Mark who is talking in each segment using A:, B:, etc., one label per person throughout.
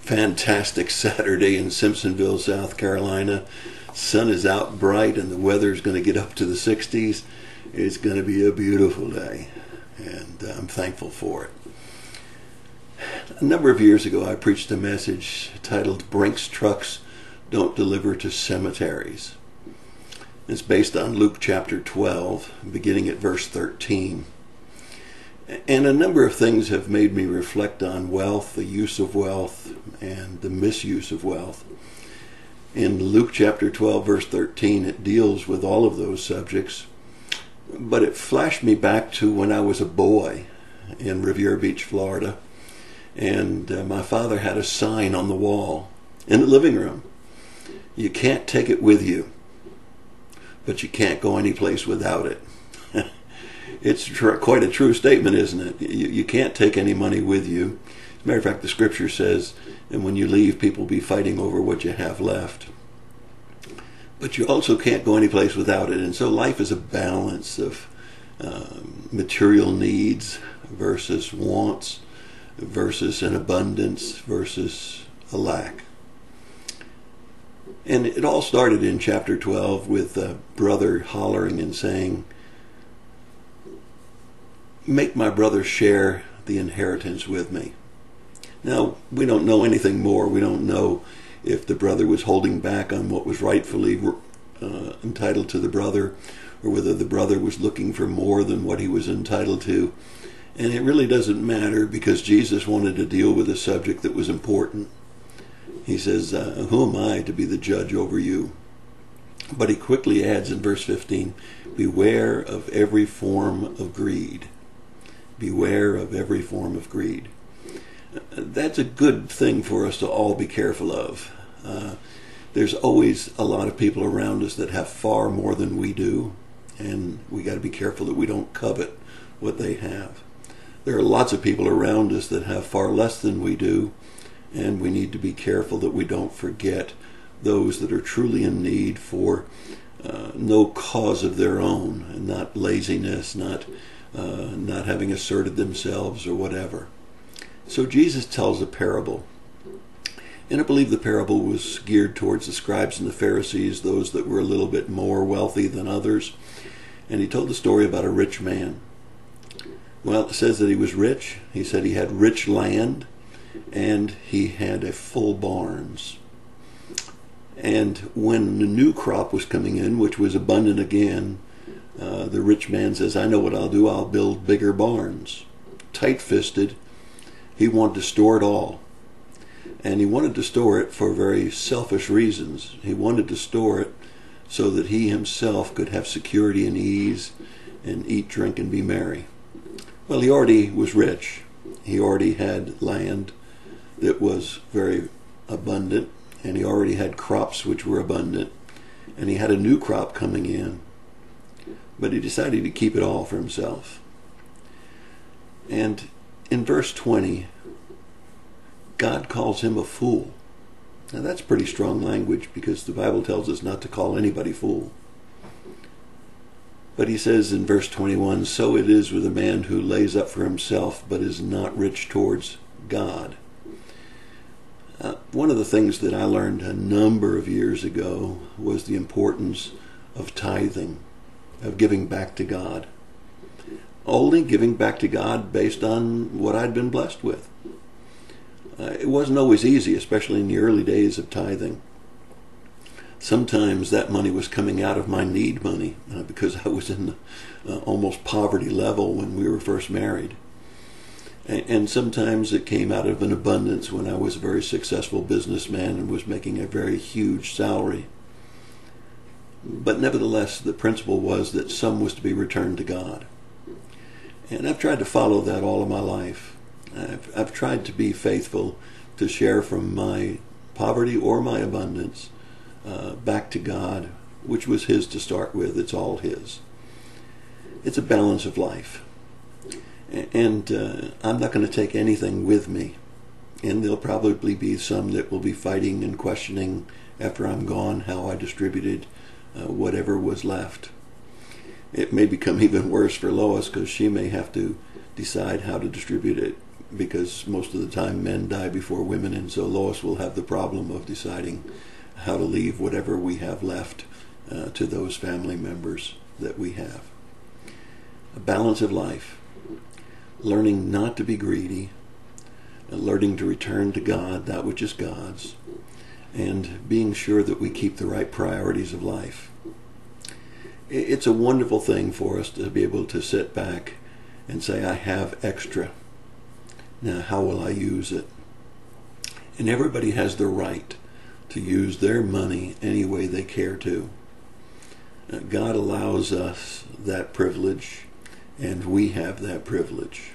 A: fantastic Saturday in Simpsonville, South Carolina. Sun is out bright and the weather is going to get up to the 60s. It's going to be a beautiful day, and I'm thankful for it. A number of years ago, I preached a message titled "BRINKS Trucks Don't Deliver to Cemeteries." It's based on Luke chapter 12, beginning at verse 13. And a number of things have made me reflect on wealth, the use of wealth, and the misuse of wealth. In Luke chapter 12, verse 13, it deals with all of those subjects, but it flashed me back to when I was a boy in Riviera Beach, Florida, and my father had a sign on the wall in the living room. You can't take it with you, but you can't go any place without it. It's quite a true statement, isn't it? You can't take any money with you. As a matter of fact, the scripture says, and when you leave, people will be fighting over what you have left. But you also can't go any place without it. And so life is a balance of material needs versus wants, versus an abundance versus a lack. And it all started in chapter 12 with a brother hollering and saying, "Make my brother share the inheritance with me." Now, we don't know anything more. We don't know if the brother was holding back on what was rightfully entitled to the brother, or whether the brother was looking for more than what he was entitled to. And it really doesn't matter, because Jesus wanted to deal with a subject that was important. He says, who am I to be the judge over you? But he quickly adds in verse 15, beware of every form of greed. Beware of every form of greed. That's a good thing for us to all be careful of. There's always a lot of people around us that have far more than we do, and we got to be careful that we don't covet what they have. There are lots of people around us that have far less than we do, and we need to be careful that we don't forget those that are truly in need for no cause of their own, and not laziness, not having asserted themselves or whatever. So Jesus tells a parable, and I believe the parable was geared towards the scribes and the Pharisees, those that were a little bit more wealthy than others. And he told the story about a rich man. Well, it says that he was rich. He said he had rich land, and he had a full barns. And when the new crop was coming in, which was abundant again, the rich man says, I know what I'll do. I'll build bigger barns. Tight-fisted, he wanted to store it all. And he wanted to store it for very selfish reasons. He wanted to store it so that he himself could have security and ease and eat, drink, and be merry. Well, he already was rich. He already had land that was very abundant, and he already had crops which were abundant, and he had a new crop coming in. But he decided to keep it all for himself. And in verse 20, God calls him a fool. Now that's pretty strong language, because the Bible tells us not to call anybody fool. But he says in verse 21, so it is with a man who lays up for himself but is not rich towards God. One of the things that I learned a number of years ago was the importance of tithing, of giving back to God. Only giving back to God based on what I'd been blessed with. It wasn't always easy, especially in the early days of tithing. Sometimes that money was coming out of my need money, because I was in almost poverty level when we were first married. And sometimes it came out of an abundance when I was a very successful businessman and was making a very huge salary. But nevertheless, the principle was that some was to be returned to God. And I've tried to follow that all of my life. I've tried to be faithful to share from my poverty or my abundance back to God, which was His to start with. It's all His. It's a balance of life. And I'm not going to take anything with me. And there'll probably be some that will be fighting and questioning after I'm gone how I distributed whatever was left. It may become even worse for Lois, because she may have to decide how to distribute it because most of the time men die before women, and so Lois will have the problem of deciding how to leave whatever we have left to those family members that we have. A balance of life, learning not to be greedy, learning to return to God, that which is God's, and being sure that we keep the right priorities of life. It's a wonderful thing for us to be able to sit back and say, I have extra. Now, how will I use it? And everybody has the right to use their money any way they care to. God allows us that privilege, and we have that privilege.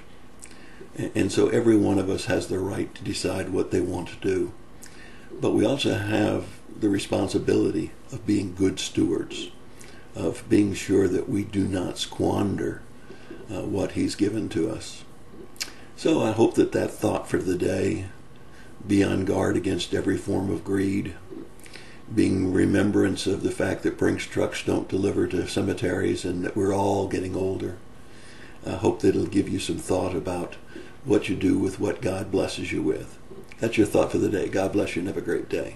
A: And so every one of us has the right to decide what they want to do. But we also have the responsibility of being good stewards, of being sure that we do not squander what He's given to us. So I hope that that thought for the day, be on guard against every form of greed, being remembrance of the fact that Brinks trucks don't deliver to cemeteries and that we're all getting older. I hope that it'll give you some thought about what you do with what God blesses you with. That's your thought for the day. God bless you and have a great day.